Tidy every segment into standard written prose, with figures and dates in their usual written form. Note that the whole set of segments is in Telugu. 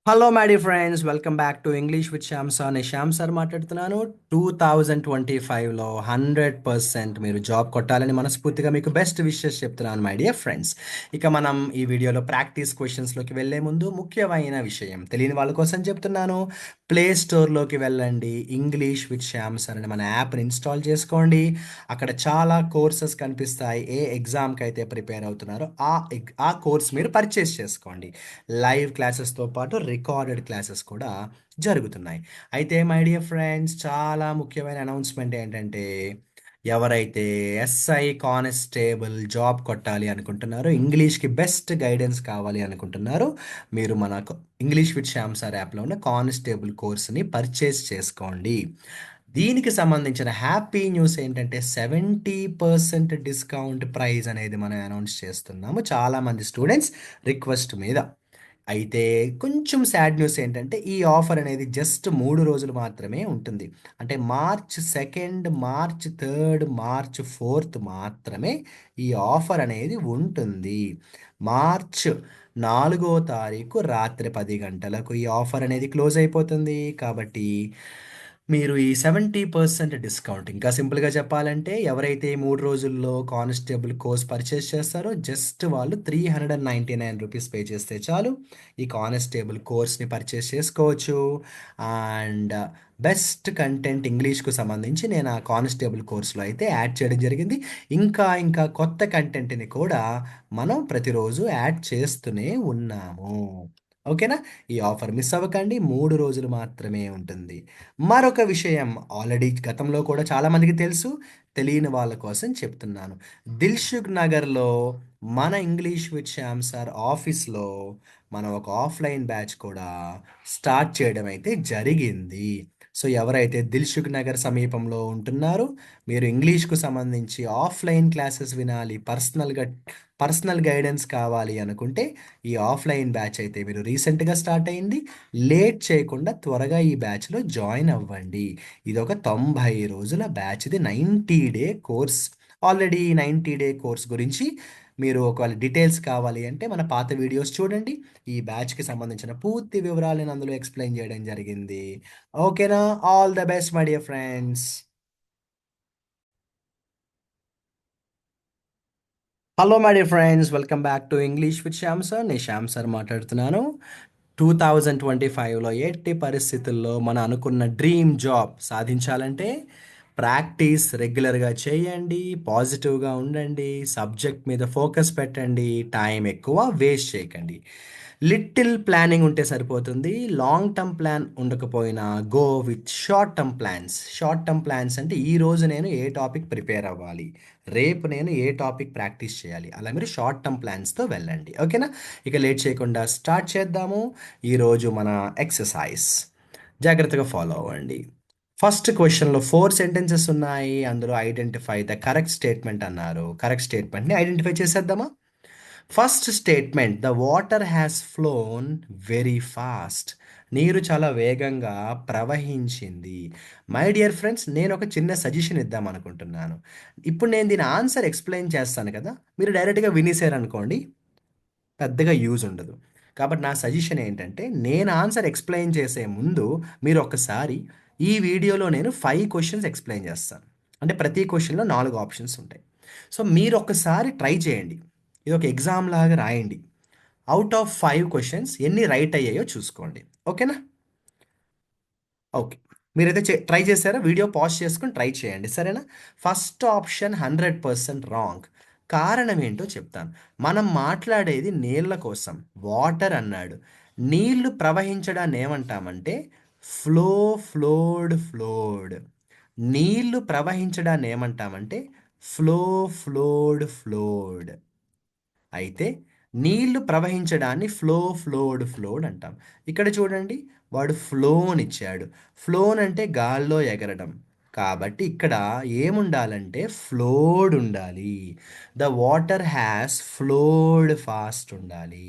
Hello my dear friends, welcome back to English with Shyam sir. నేను శ్యామ్ సార్ మాట్లాడుతున్నాను. 2025లో 100% మీరు జాబ్ కొట్టాలని మనస్ఫూర్తిగా మీకు బెస్ట్ విషెస్ చెప్తున్నాను మై డియర్ ఫ్రెండ్స్. ఇక మనం ఈ వీడియోలో ప్రాక్టీస్ క్వశ్చన్స్లోకి వెళ్ళే ముందు ముఖ్యమైన విషయం తెలియని వాళ్ళ కోసం చెప్తున్నాను. ప్లే స్టోర్లోకి వెళ్ళండి, ఇంగ్లీష్ విత్ శ్యామ్ సార్ అని మన యాప్ని ఇన్స్టాల్ చేసుకోండి. అక్కడ చాలా కోర్సెస్ కనిపిస్తాయి. ఏ ఎగ్జామ్కి అయితే ప్రిపేర్ అవుతున్నారో ఆ కోర్స్ మీరు పర్చేస్ చేసుకోండి. లైవ్ క్లాసెస్తో పాటు రికార్డెడ్ క్లాసెస్ కూడా జరుగుతున్నాయి. అయితే మై డియర్ ఫ్రెండ్స్, చాలా ముఖ్యమైన అనౌన్స్మెంట్ ఏంటంటే, ఎవరైతే ఎస్ఐ కానిస్టేబుల్ జాబ్ కొట్టాలి అనుకుంటున్నారో, ఇంగ్లీష్కి బెస్ట్ గైడెన్స్ కావాలి అనుకుంటున్నారో, మీరు మన ఇంగ్లీష్ విత్ శ్యామ్ సార్ యాప్లో ఉన్న కానిస్టేబుల్ కోర్స్ని పర్చేస్ చేసుకోండి. దీనికి సంబంధించిన హ్యాపీ న్యూస్ ఏంటంటే 70% డిస్కౌంట్ ప్రైస్ అనేది మనం అనౌన్స్ చేస్తున్నాము చాలామంది స్టూడెంట్స్ రిక్వెస్ట్ మీద. అయితే కొంచెం సాడ్ న్యూస్ ఏంటంటే, ఈ ఆఫర్ అనేది జస్ట్ 3 రోజులు మాత్రమే ఉంటుంది. అంటే మార్చ్ 2, మార్చ్ 3, మార్చ్ 4 మాత్రమే ఈ ఆఫర్ అనేది ఉంటుంది. మార్చ్ 4వ తారీఖు రాత్రి 10 గంటలకు ఈ ఆఫర్ అనేది క్లోజ్ అయిపోతుంది. కాబట్టి మీరు ఈ 70% డిస్కౌంట్, ఇంకా సింపుల్గా చెప్పాలంటే, ఎవరైతే ఈ 3 రోజుల్లో కానిస్టేబుల్ కోర్స్ పర్చేస్ చేస్తారో జస్ట్ వాళ్ళు ₹399 పే చేస్తే చాలు, ఈ కానిస్టేబుల్ కోర్స్ని పర్చేస్ చేసుకోవచ్చు. అండ్ బెస్ట్ కంటెంట్ ఇంగ్లీష్కు సంబంధించి నేను ఆ కానిస్టేబుల్ కోర్సులో అయితే యాడ్ చేయడం జరిగింది. ఇంకా కొత్త కంటెంట్ని కూడా మనం ప్రతిరోజు యాడ్ చేస్తూనే ఉన్నాము. ఓకేనా? ఈ ఆఫర్ మిస్ అవ్వకండి. 3 రోజులు మాత్రమే ఉంటుంది. మరొక విషయం ఆల్రెడీ గతంలో కూడా చాలామందికి తెలుసు, తెలియని వాళ్ళ కోసం చెప్తున్నాను. దిల్సుఖ్ నగర్లో మన ఇంగ్లీష్ విత్ శ్యామ్ సార్ ఆఫీస్లో మనం ఒక ఆఫ్లైన్ బ్యాచ్ కూడా స్టార్ట్ చేయడం అయితే జరిగింది. సో ఎవరైతే దిల్సుఖ్ నగర్ సమీపంలో ఉంటున్నారో, మీరు ఇంగ్లీష్కు సంబంధించి ఆఫ్లైన్ క్లాసెస్ వినాలి, పర్సనల్ గైడెన్స్ కావాలి అనుకుంటే, ఈ ఆఫ్లైన్ బ్యాచ్ అయితే మీరు రీసెంట్గా స్టార్ట్ అయింది. లేట్ చేయకుండా త్వరగా ఈ బ్యాచ్లో జాయిన్ అవ్వండి. ఇది ఒక 90 రోజుల బ్యాచ్, ఇది 90 day course. Already 90 day course గురించి మీరు ఒకవేళ డీటెయిల్స్ కావాలి అంటే మన పాత వీడియోస్ చూడండి. ఈ బ్యాచ్కి సంబంధించిన పూర్తి వివరాలు నేను అందులో ఎక్స్ప్లెయిన్ చేయడం జరిగింది. ఓకేనా? All the best my dear friends. Hello my dear friends, welcome back to English with Shyam sir. నేను శ్యామ్ సార్ మాట్లాడుతున్నాను. 2025లో ఎట్టి పరిస్థితుల్లో మనం అనుకున్న డ్రీమ్ జాబ్ సాధించాలంటే ప్రాక్టీస్ రెగ్యులర్గా చేయండి, పాజిటివ్గా ఉండండి, సబ్జెక్ట్ మీద ఫోకస్ పెట్టండి, టైం ఎక్కువ వేస్ట్ చేయకండి. లిటిల్ ప్లానింగ్ ఉంటే సరిపోతుంది. లాంగ్ టర్మ్ ప్లాన్ ఉండకపోయినా go with short term plans. Short term plans అంటే ఈరోజు నేను ఏ టాపిక్ ప్రిపేర్ అవ్వాలి, రేపు నేను ఏ టాపిక్ ప్రాక్టీస్ చేయాలి, అలా మీరు షార్ట్ టర్మ్ ప్లాన్స్తో వెళ్ళండి. ఓకేనా? ఇక లేట్ చేయకుండా స్టార్ట్ చేద్దాము. ఈరోజు మన ఎక్సర్సైజ్ జాగ్రత్తగా ఫాలో అవ్వండి. ఫస్ట్ క్వశ్చన్లో 4 సెంటెన్సెస్ ఉన్నాయి. అందులో ఐడెంటిఫై ద కరెక్ట్ స్టేట్మెంట్ అన్నారు. కరెక్ట్ స్టేట్మెంట్ని ఐడెంటిఫై చేసేద్దామా? First statement, the water has flown very fast. నీరు చాలా వేగంగా ప్రవహించింది. మై డియర్ ఫ్రెండ్స్, నేను ఒక చిన్న సజెషన్ ఇద్దాం అనుకుంటున్నాను. ఇప్పుడు నేను దీని ఆన్సర్ ఎక్స్ప్లెయిన్ చేస్తాను కదా, మీరు డైరెక్ట్గా వినేసారనుకోండి, పెద్దగా యూజ్ ఉండదు. కాబట్టి నా సజెషన్ ఏంటంటే, నేను ఆన్సర్ ఎక్స్ప్లెయిన్ చేసే ముందు మీరు ఒక్కసారి ఈ వీడియోలో నేను 5 క్వశ్చన్స్ ఎక్స్ప్లెయిన్ చేస్తాను. అంటే ప్రతి క్వశ్చన్లో 4 ఆప్షన్స్ ఉంటాయి. సో మీరు ఒక్కసారి ట్రై చేయండి. ఇది ఒక ఎగ్జామ్ లాగా రాయండి. అవుట్ ఆఫ్ 5 క్వశ్చన్స్ ఎన్ని రైట్ అయ్యాయో చూసుకోండి. ఓకేనా? ఓకే. మీరైతే ట్రై చేశారా? వీడియో పాజ్ చేసుకొని ట్రై చేయండి. సరేనా? First option 100% wrong. కారణం ఏంటో చెప్తాను. మనం మాట్లాడేది నీళ్ళ కోసం. వాటర్ అన్నాడు. నీళ్లు ప్రవహించడాన్ని ఏమంటామంటే ఫ్లో, ఫ్లోడ్. నీళ్లు ప్రవహించడాన్ని ఏమంటామంటే ఫ్లో, ఫ్లోడ్. అయితే నీళ్లు ప్రవహించడాన్ని ఫ్లోడ్ అంటాం. ఇక్కడ చూడండి, వాడు ఫ్లోన్ ఇచ్చాడు. ఫ్లోన్ అంటే గాల్లో ఎగరడం. కాబట్టి ఇక్కడ ఏముండాలంటే ఫ్లోడ్ ఉండాలి. The water has flowed fast ఉండాలి.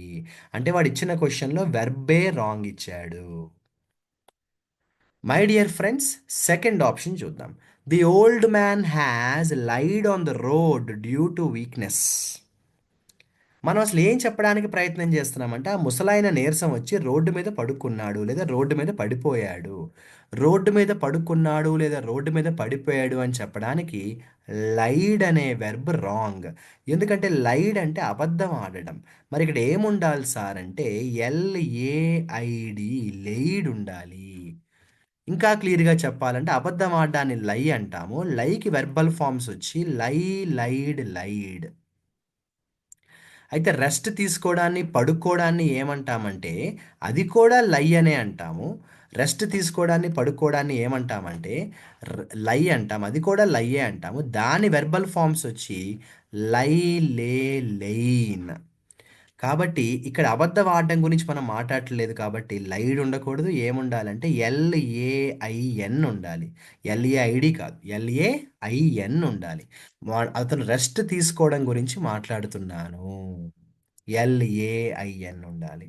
అంటే వాడు ఇచ్చిన క్వశ్చన్లో వెర్బే రాంగ్ ఇచ్చాడు. My dear friends, second option చూద్దాం. The old man has lied on the road due to weakness. మనం అసలు ఏం చెప్పడానికి ప్రయత్నం చేస్తున్నామంటే, ఆ ముసలాయన నీరసం వచ్చి రోడ్డు మీద పడుకున్నాడు లేదా రోడ్డు మీద పడిపోయాడు. రోడ్డు మీద పడుకున్నాడు లేదా రోడ్డు మీద పడిపోయాడు అని చెప్పడానికి లైడ్ అనే వెర్బ్ రాంగ్. ఎందుకంటే లైడ్ అంటే అబద్ధం ఆడడం. మరి ఇక్కడ ఏముండాలి సార్ అంటే ఎల్ఏఐడి లెయిడ్ ఉండాలి. ఇంకా క్లియర్‌గా చెప్పాలంటే అబద్ధం ఆడడాన్ని లై అంటాము. లైకి వెర్బల్ ఫార్మ్స్ వచ్చి లై, లైడ్, లైడ్. అయితే రెస్ట్ తీసుకోవడాన్ని, పడుకోవడాన్ని ఏమంటామంటే, అది కూడా లై అనే అంటాము. రెస్ట్ తీసుకోవడాన్ని, పడుకోవడాన్ని ఏమంటామంటే, లై అంటాం. అది కూడా లయ్యే అంటాము. దాని వెర్బల్ ఫార్మ్స్ వచ్చి లై, లే, లెయిన్. కాబట్టి ఇక్కడ అబద్ధం ఆడడం గురించి మనం మాట్లాడట్లేదు కాబట్టి లైడ్ ఉండకూడదు. ఏముండాలంటే ఎల్ఏఐఎన్ ఉండాలి. ఎల్ఏఐడి కాదు. ఎల్ఏఐఎన్ ఉండాలి. అతను రెస్ట్ తీసుకోవడం గురించి మాట్లాడుతున్నాను. ఎల్ఏఐఎన్ ఉండాలి.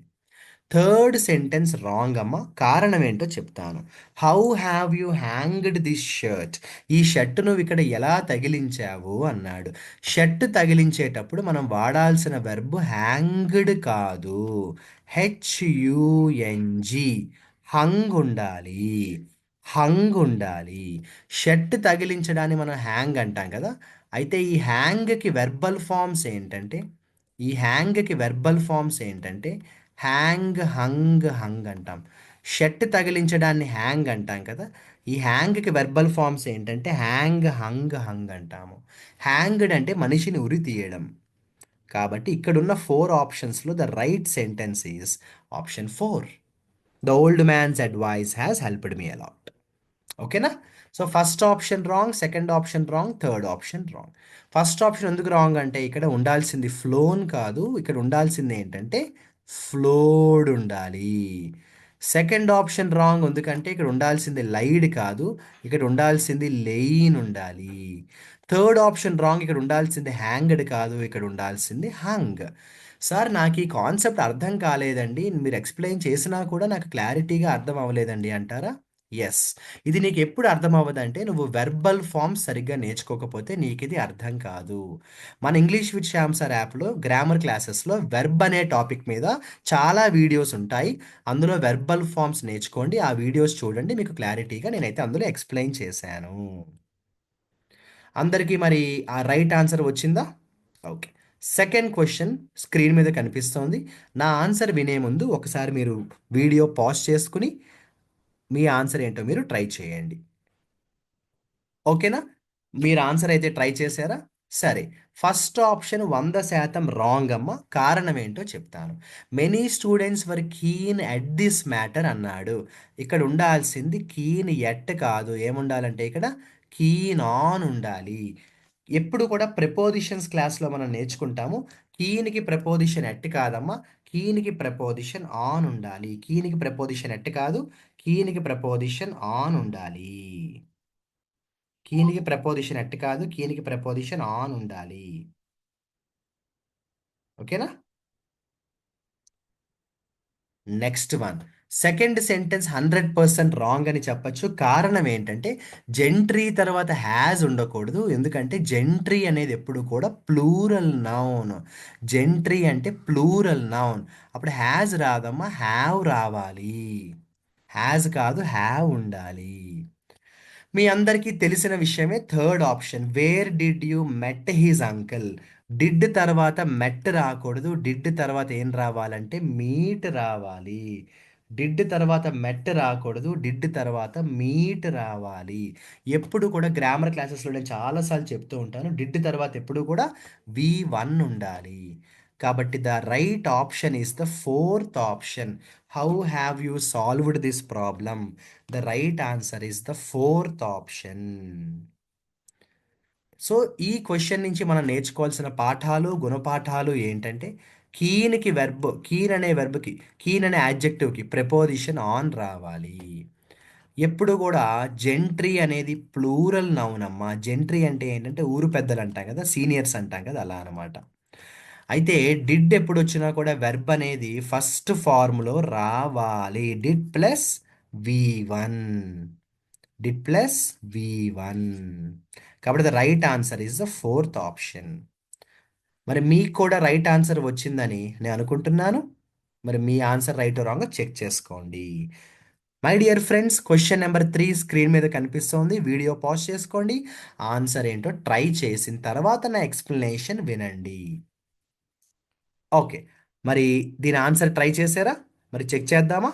థర్డ్ సెంటెన్స్ రాంగ్ అమ్మ. కారణం ఏంటో చెప్తాను. How have you hanged this shirt? ఈ షర్ట్ నువ్వు ఇక్కడ ఎలా తగిలించావు అన్నాడు. షర్ట్ తగిలించేటప్పుడు మనం వాడాల్సిన వెర్బ్ హ్యాంగ్డ్ కాదు. హెచ్యుఎన్జి. హంగ్ ఉండాలి. హంగ్ ఉండాలి. షర్ట్ తగిలించడాన్ని మనం హ్యాంగ్ అంటాం కదా! అయితే ఈ హ్యాంగ్‌కి వెర్బల్ ఫార్మ్స్ ఏంటంటే, ఈ హ్యాంగ్‌కి వెర్బల్ ఫార్మ్స్ ఏంటంటే హ్యాంగ్, హంగ్, హంగ్ అంటాం. షర్ట్ తగిలించడాన్ని హ్యాంగ్ అంటాం కదా! ఈ హ్యాంగ్‌కి వెర్బల్ ఫార్మ్స్ ఏంటంటే హ్యాంగ్, హంగ్, హంగ్ అంటాము. హ్యాంగ్డ్ అంటే మనిషిని ఉరి తీయడం. కాబట్టి ఇక్కడున్న 4 ఆప్షన్స్‌లో the right sentence is option 4. The old man's advice has helped me a lot. ఓకేనా? So, first option wrong, second option wrong, third option wrong. First option ఎందుకు రాంగ్ అంటే ఇక్కడ ఉండాల్సింది ఫ్లోన్ కాదు. ఇక్కడ ఉండాల్సింది ఏంటంటే ఫ్లోడ్ ఉండాలి. సెకండ్ ఆప్షన్ రాంగ్ ఎందుకంటే ఇక్కడ ఉండాల్సింది లైడ్ కాదు. ఇక్కడ ఉండాల్సింది లెయిన్ ఉండాలి. Third option wrong. ఇక్కడ ఉండాల్సింది హ్యాంగ్డ్ కాదు. ఇక్కడ ఉండాల్సింది హంగ్. సార్ నాకు ఈ కాన్సెప్ట్ అర్థం కాలేదండి. మీరు ఎక్స్‌ప్లెయిన్ చేసినా కూడా నాకు క్లారిటీగా అర్థం అవ్వలేదండి అంటారా? యెస్. ఇది నీకెప్పుడు అర్థమవ్వదంటే, నువ్వు వెర్బల్ ఫార్మ్స్ సరిగ్గా నేర్చుకోకపోతే నీకిది అర్థం కాదు. మన ఇంగ్లీష్ విత్ శ్యామ్ సార్ యాప్‌లో గ్రామర్ క్లాసెస్‌లో వెర్బ్ అనే టాపిక్ మీద చాలా వీడియోస్ ఉంటాయి. అందులో వెర్బల్ ఫార్మ్స్ నేర్చుకోండి. ఆ వీడియోస్ చూడండి. మీకు క్లారిటీగా నేనైతే అందులో ఎక్స్‌ప్లెయిన్ చేశాను. అందరికీ మరి ఆ రైట్ ఆన్సర్ వచ్చిందా? ఓకే. సెకండ్ క్వెషన్ స్క్రీన్ మీద కనిపిస్తోంది. నా ఆన్సర్ వినే ముందు ఒకసారి మీరు వీడియో పాజ్ చేసుకొని మీ ఆన్సర్ ఏంటో మీరు ట్రై చేయండి. ఓకేనా? మీరు ఆన్సర్ అయితే ట్రై చేశారా? సరే. ఫస్ట్ ఆప్షన్ 100% రాంగ్ అమ్మ. కారణం ఏంటో చెప్తాను. Many students were keen at this matter అన్నాడు. ఇక్కడ ఉండాల్సింది కీన్ ఎట్ కాదు. ఏముండాలంటే ఇక్కడ కీన్ ఆన్ ఉండాలి. ఎప్పుడు కూడా ప్రిపోజిషన్స్ క్లాస్‌లో మనం నేర్చుకుంటాము. కీన్‌కి ప్రిపోజిషన్ ఎట్ కాదమ్మా. కీన్‌కి ప్రిపోజిషన్ ఆన్ ఉండాలి. కీన్‌కి ప్రిపోజిషన్ ఎట్ కాదు. కీన్‌కి ప్రిపోజిషన్ ఆన్ ఉండాలి. కీన్‌కి ప్రిపోజిషన్ ఎట్ కాదు. కీన్‌కి ప్రిపోజిషన్ ఆన్ ఉండాలి. ఓకేనా? Next one. Second sentence 100% wrong అని చెప్పొచ్చు. కారణం ఏంటంటే, జెంట్రీ తర్వాత హ్యాస్ ఉండకూడదు. ఎందుకంటే, జెంట్రీ అనేది ఎప్పుడు కూడా ప్లూరల్ నౌన్. జెంట్రీ అంటే ప్లూరల్ నౌన్. అప్పుడు హ్యాస్ రాదమ్మా. హ్యావ్ రావాలి. హ్యాస్ కాదు హ్యావ్ ఉండాలి. మీ అందరికీ తెలిసిన విషయమే third option. Where did you met his uncle? Did తర్వాత మెట్ రాకూడదు. డిడ్ తర్వాత ఏం రావాలంటే మీట్ రావాలి. డిడ్ తర్వాత మెట్ రాకూడదు. డిడ్ తర్వాత మీట్ రావాలి. ఎప్పుడు కూడా గ్రామర్ క్లాసెస్‌లో నేను చాలా సార్లు చెప్తూ ఉంటాను. డిడ్ తర్వాత ఎప్పుడు కూడా వి1 ఉండాలి. కాబట్టి the right option is the fourth option. How have you solved this problem? The right answer is the fourth option. So, ఈ క్వెషన్ నుంచి మనం నేర్చుకోవాల్సిన పాఠాలు, గుణపాఠాలు ఏంటంటే, కీన్ అనే వెర్బ్‌కి, కీన్ అనే యాడ్జెక్టివ్‌కి ప్రిపోజిషన్ ఆన్ రావాలి. ఎప్పుడు గూడా జెంట్రీ అనేది ప్లూరల్ నౌన్ అమ్మా. జెంట్రీ అంటే ఏంటంటే, ఊరు పెద్దలు అంటాం గదా! సీనియర్స్ అంటాం కదా! అలా అనమాట. అయితే డిడ్ ఎప్పుడొచ్చినా కూడా వెర్బ్ అనేది ఫస్ట్ ఫార్మ్‌లో రావాలి. డిడ్ ప్లస్ వి1. డిడ్ ప్లస్ వి1. కాబట్టి the right answer is the fourth option. మరి మీకు కూడా రైట్ ఆన్సర్ వచ్చిందని నేను అనుకుంటున్నాను. మరి మీ ఆన్సర్ రైట్ రాంగ్ చెక్ చేసుకోండి. My dear friends, question number 3 screen మీద కనిపిస్తోంది. వీడియో పాజ్ చేసుకోండి. ఆన్సర్ ఏంటో ట్రై చేసిన తర్వాత నా ఎక్స్ప్లెనేషన్ వినండి. ఓకే. మరి దీని ఆన్సర్ ట్రై చేశారా? మరి చెక్ చేద్దామా?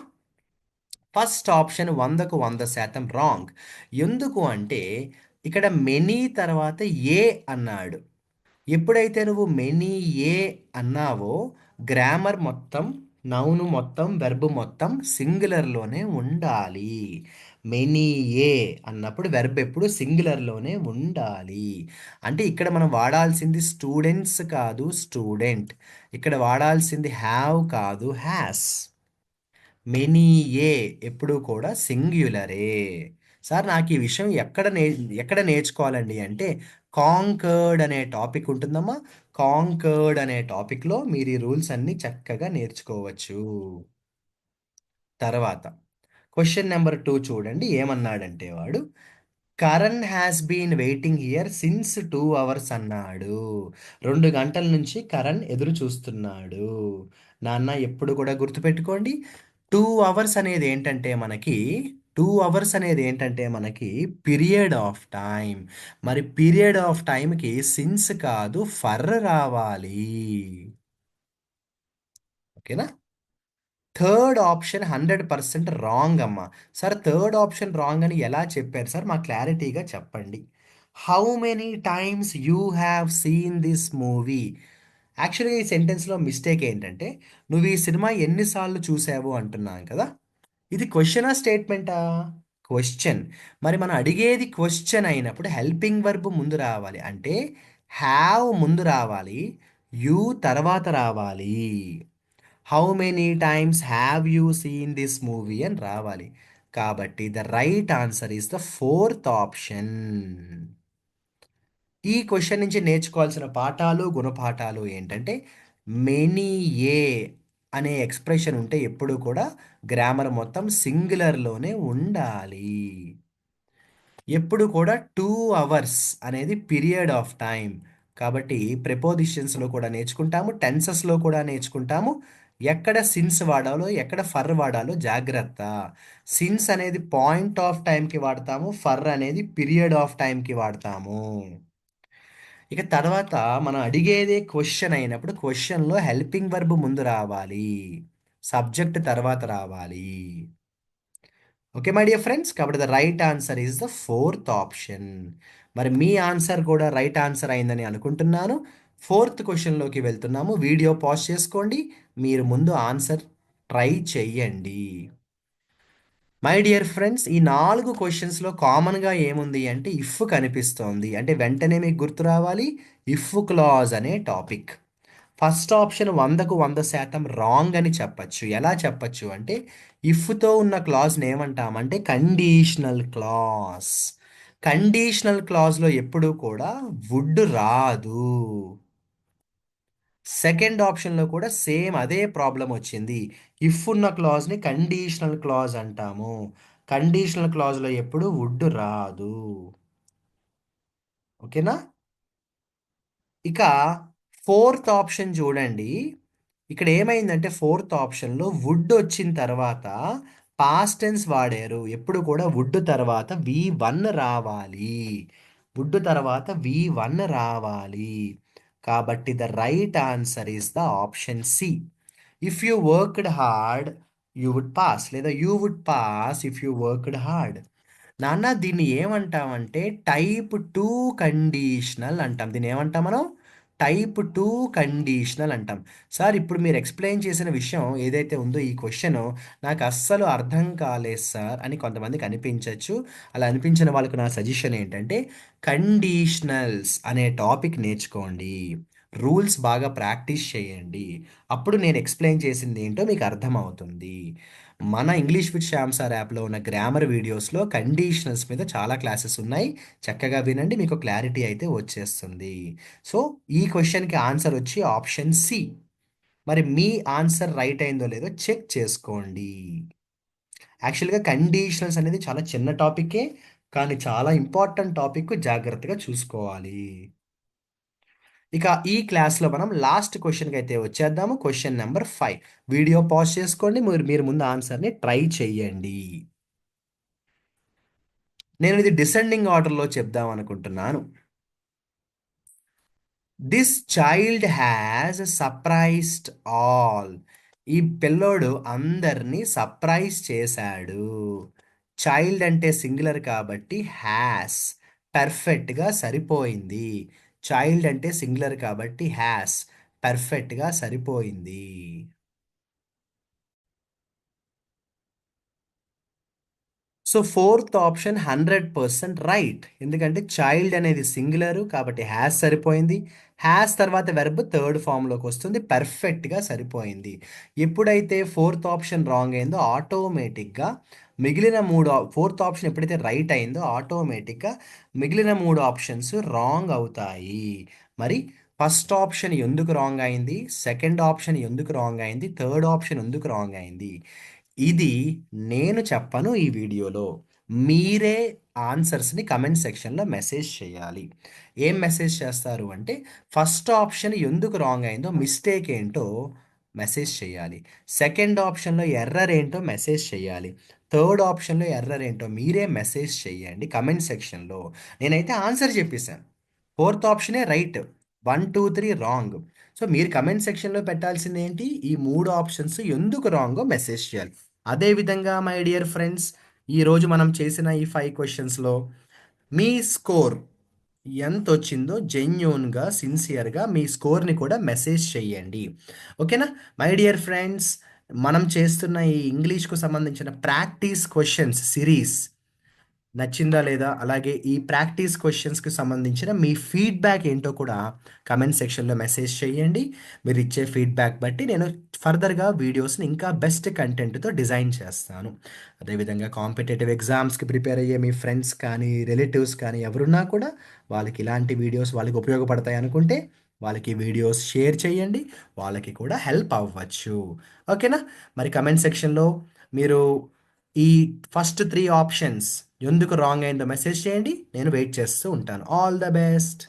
ఫస్ట్ ఆప్షన్ 100కు 100% రాంగ్. ఎందుకు అంటే ఇక్కడ మెనీ తర్వాత ఏ అన్నాడు. ఎప్పుడైతే నువ్వు మెనీ ఏ అన్నావో గ్రామర్ మొత్తం, నౌన్ మొత్తం, వెర్బ్ మొత్తం సింగులర్‌లోనే ఉండాలి. మెనీ ఏ అన్నప్పుడు వెర్బ్ ఎప్పుడు సింగులర్‌లోనే ఉండాలి. అంటే ఇక్కడ మనం వాడాల్సింది స్టూడెంట్స్ కాదు స్టూడెంట్. ఇక్కడ వాడాల్సింది హ్యావ్ కాదు హ్యాస్. మెనీ ఏ ఎప్పుడూ కూడా సింగ్యులరే. సార్ నాకు ఈ విషయం ఎక్కడ నేర్చుకోవాలండి అంటే, కాంకర్డ్ అనే టాపిక్ ఉంటుందమ్మా. కాంకర్డ్ అనే టాపిక్‌లో మీరు ఈ రూల్స్ అన్నీ చక్కగా నేర్చుకోవచ్చు. తర్వాత క్వెషన్ నంబర్ 2 చూడండి ఏమన్నాడంటే వాడు, Karan has been waiting here since 2 hours అన్నాడు. 2 గంటల నుంచి కరణ్ ఎదురు చూస్తున్నాడు. నాన్న ఎప్పుడు కూడా గుర్తుపెట్టుకోండి. 2 అవర్స్ అనేది ఏంటంటే మనకి 2 అవర్స్ అనేది ఏంటంటే మనకి పీరియడ్ ఆఫ్ టైమ్. మరి పీరియడ్ ఆఫ్ టైమ్‌కి సిన్స్ కాదు ఫర్ రావాలి. ఓకేనా? థర్డ్ ఆప్షన్ 100% రాంగ్ అమ్మా. సార్ థర్డ్ ఆప్షన్ రాంగ్ అని ఎలా చెప్పారు సార్? మాకు క్లారిటీగా చెప్పండి. How many times you have seen this movie? యాక్చువల్‌గా ఈ సెంటెన్స్‌లో మిస్టేక్ ఏంటంటే, నువ్వు ఈ సినిమా ఎన్ని సార్లు చూసావు అంటున్నాం కదా! ఇది క్వెషనా? స్టేట్మెంటా? క్వెషన్. మరి మనం అడిగేది క్వెషన్ అయినప్పుడు హెల్పింగ్ వర్బ్ ముందు రావాలి. అంటే హ్యావ్ ముందు రావాలి. యూ తర్వాత రావాలి. How many times have you seen this movie అని రావాలి. కాబట్టి the right answer is the fourth option. ఈ క్వెషన్ నుంచి నేర్చుకోవాల్సిన పాఠాలు, గుణపాఠాలు ఏంటంటే, మెనీ ఏ అనే ఎక్స్‌ప్రెషన్ ఉంటే ఎప్పుడూ కూడా గ్రామర్ మొత్తం సింగులర్‌లోనే ఉండాలి. ఎప్పుడు కూడా 2 అవర్స్ అనేది పీరియడ్ ఆఫ్ టైమ్. కాబట్టి ప్రిపోజిషన్స్‌లో కూడా నేర్చుకుంటాము. టెన్సెస్‌లో కూడా నేర్చుకుంటాము. ఎక్కడ సిన్స్ వాడాలో, ఎక్కడ ఫర్ వాడాలో జాగ్రత్త. సిన్స్ అనేది పాయింట్ ఆఫ్ టైమ్‌కి వాడతాము. ఫర్ అనేది పీరియడ్ ఆఫ్ టైమ్‌కి వాడతాము. ఇక తర్వాత మనం అడిగేదే క్వెషన్ అయినప్పుడు క్వెషన్‌లో హెల్పింగ్ వర్బ్ ముందు రావాలి. సబ్జెక్ట్ తర్వాత రావాలి. Okay my dear friends. కాబట్టి the right answer is the fourth option. మరి మీ ఆన్సర్ కూడా రైట్ ఆన్సర్ అయిందని అనుకుంటున్నాను. ఫోర్త్ క్వెషన్‌లోకి వెళ్తున్నాము. వీడియో పాజ్ చేసుకోండి. మీరు ముందు ఆన్సర్ ట్రై చెయ్యండి. మై డియర్ ఫ్రెండ్స్, ఈ 4 క్వెషన్స్‌లో కామన్‌గా ఏముంది అంటే ఇఫ్ కనిపిస్తోంది. అంటే వెంటనే మీకు గుర్తు రావాలి ఇఫ్ క్లాజ్ అనే టాపిక్. ఫస్ట్ ఆప్షన్ 100కు 100% రాంగ్ అని చెప్పొచ్చు. ఎలా చెప్పొచ్చు అంటే ఇఫ్‌తో ఉన్న క్లాజ్‌ని ఏమంటామంటే కండీషనల్ క్లాజ్. కండీషనల్ క్లాజ్‌లో ఎప్పుడూ కూడా వుడ్ రాదు. సెకండ్ ఆప్షన్‌లో కూడా సేమ్ అదే ప్రాబ్లమ్ వచ్చింది. ఇఫ్ ఉన్న క్లాజ్‌ని కండీషనల్ క్లాజ్ అంటాము. కండీషనల్ క్లాజ్‌లో ఎప్పుడు వుడ్ రాదు. ఓకేనా? ఇక ఫోర్త్ ఆప్షన్ చూడండి. ఇక్కడ ఏమైందంటే ఫోర్త్ ఆప్షన్‌లో వుడ్ వచ్చిన తర్వాత పాస్ట్ టెన్స్ వాడారు. ఎప్పుడు కూడా వుడ్ తర్వాత వి1 రావాలి. వుడ్ తర్వాత వి1 రావాలి. కాబట్టి the right answer is the option C. If you worked hard you would pass లేదా you would pass if you worked hard. నాన్న దీన్ని ఏమంటామంటే టైప్ 2 కండిషనల్ అంటాం. దీన్ని ఏమంటాం మనం? టైప్ 2 కండిషనల్ అంటాం. సార్ ఇప్పుడు మీరు ఎక్స్‌ప్లెయిన్ చేసిన విషయం ఏదైతే ఉందో ఈ క్వెషను నాకు అస్సలు అర్థం కాలేదు సార్ అని కొంతమందికి అనిపించొచ్చు. అలా అనిపించిన వాళ్ళకి నా సజెషన్ ఏంటంటే కండీషనల్స్ అనే టాపిక్ నేర్చుకోండి. రూల్స్ బాగా ప్రాక్టీస్ చేయండి. అప్పుడు నేను ఎక్స్‌ప్లెయిన్ చేసింది ఏంటో మీకు అర్థమవుతుంది. మన ఇంగ్లీష్ విత్ శ్యామ్ సార్ యాప్‌లో ఉన్న గ్రామర్ వీడియోస్‌లో కండీషనల్స్ మీద చాలా క్లాసెస్ ఉన్నాయి. చక్కగా వినండి. మీకు క్లారిటీ అయితే వచ్చేస్తుంది. సో, ఈ క్వెషన్‌కి ఆన్సర్ వచ్చి ఆప్షన్ సి. మరి మీ ఆన్సర్ రైట్ అయిందో లేదో చెక్ చేసుకోండి. యాక్చువల్‌గా కండీషనల్స్ అనేది చాలా చిన్న టాపికే. కానీ చాలా ఇంపార్టెంట్ టాపిక్ జాగ్రత్తగా చూసుకోవాలి. ఇక ఈ క్లాస్లో మనం లాస్ట్ క్వశ్చన్కి అయితే వచ్చేద్దాము. Question number 5. వీడియో పాజ్ చేసుకోండి. మీరు ముందు ఆన్సర్ని ట్రై చేయండి. నేను ఇది డిసెండింగ్ ఆర్డర్లో చెప్దాం అనుకుంటున్నాను. This child has surprised all. ఈ పిల్లోడు అందరినీ సర్ప్రైజ్ చేశాడు. చైల్డ్ అంటే సింగులర్ కాబట్టి హ్యాస్ పర్ఫెక్ట్గా సరిపోయింది. చైల్డ్ అంటే సింగులర్ కాబట్టి హ్యాస్ పర్ఫెక్ట్గా సరిపోయింది. So fourth option 100% right. ఎందుకంటే చైల్డ్ అనేది సింగులర్ కాబట్టి హ్యాస్ సరిపోయింది. హ్యాస్ తర్వాత వెర్బ్ థర్డ్ ఫామ్లోకి వస్తుంది. పర్ఫెక్ట్గా సరిపోయింది. ఎప్పుడైతే ఫోర్త్ ఆప్షన్ రాంగ్ అయిందో ఆటోమేటిక్గా మిగిలిన ఫోర్త్ ఆప్షన్ ఎప్పుడైతే రైట్ అయిందో ఆటోమేటిక్గా మిగిలిన మూడు ఆప్షన్స్ రాంగ్ అవుతాయి. మరి ఫస్ట్ ఆప్షన్ ఎందుకు రాంగ్ అయింది, సెకండ్ ఆప్షన్ ఎందుకు రాంగ్ అయింది, థర్డ్ ఆప్షన్ ఎందుకు రాంగ్ అయింది, ఇది నేను చెప్పను ఈ వీడియోలో. మీరే ఆన్సర్స్ని కమెంట్ సెక్షన్లో మెసేజ్ చేయాలి. ఏం మెసేజ్ చేస్తారు అంటే ఫస్ట్ ఆప్షన్ ఎందుకు రాంగ్ అయిందో మిస్టేక్ ఏంటో మెసేజ్ చేయాలి. సెకండ్ ఆప్షన్లో ఎర్రర్ ఏంటో మెసేజ్ చేయాలి. థర్డ్ ఆప్షన్లో ఎర్రర్ ఏంటో మీరే మెసేజ్ చేయండి కమెంట్ సెక్షన్లో. నేనైతే ఆన్సర్ చెప్పేశాను. ఫోర్త్ ఆప్షనే రైట్, 1 2 3 రాంగ్. సో మీరు కమెంట్ సెక్షన్లో పెట్టాల్సింది ఏంటి, ఈ మూడు ఆప్షన్స్ ఎందుకు రాంగో మెసేజ్ చేయాలి. అదేవిధంగా మై డియర్ ఫ్రెండ్స్, ఈరోజు మనం చేసిన ఈ 5 క్వశ్చన్స్లో మీ స్కోర్ ఎంత వచ్చిందో జెన్యూన్గా సిన్సియర్గా మీ స్కోర్ని కూడా మెసేజ్ చేయండి. ఓకేనా మై డియర్ ఫ్రెండ్స్, మనం చేస్తున్న ఈ ఇంగ్లీష్కు సంబంధించిన ప్రాక్టీస్ క్వశ్చన్స్ సిరీస్ నచ్చిందా లేదా, అలాగే ఈ ప్రాక్టీస్ క్వశ్చన్స్కి సంబంధించిన మీ ఫీడ్బ్యాక్ ఏంటో కూడా కమెంట్ సెక్షన్లో మెసేజ్ చేయండి. మీరు ఇచ్చే ఫీడ్బ్యాక్ బట్టి నేను ఫర్దర్గా వీడియోస్ని ఇంకా బెస్ట్ కంటెంట్తో డిజైన్ చేస్తాను. అదేవిధంగా కాంపిటేటివ్ ఎగ్జామ్స్కి ప్రిపేర్ అయ్యే మీ ఫ్రెండ్స్ కానీ రిలేటివ్స్ కానీ ఎవరున్నా కూడా వాళ్ళకి ఇలాంటి వీడియోస్ వాళ్ళకి ఉపయోగపడతాయి అనుకుంటే వాళ్ళకి వీడియోస్ షేర్ చేయండి. వాళ్ళకి కూడా హెల్ప్ అవ్వచ్చు. ఓకేనా. మరి కమెంట్ సెక్షన్లో మీరు ఈ ఫస్ట్ 3 ఆప్షన్స్ ఎందుకు రాంగ్ అయిందో మెసేజ్ చేయండి. నేను వెయిట్ చేస్తూ ఉంటాను. All the best.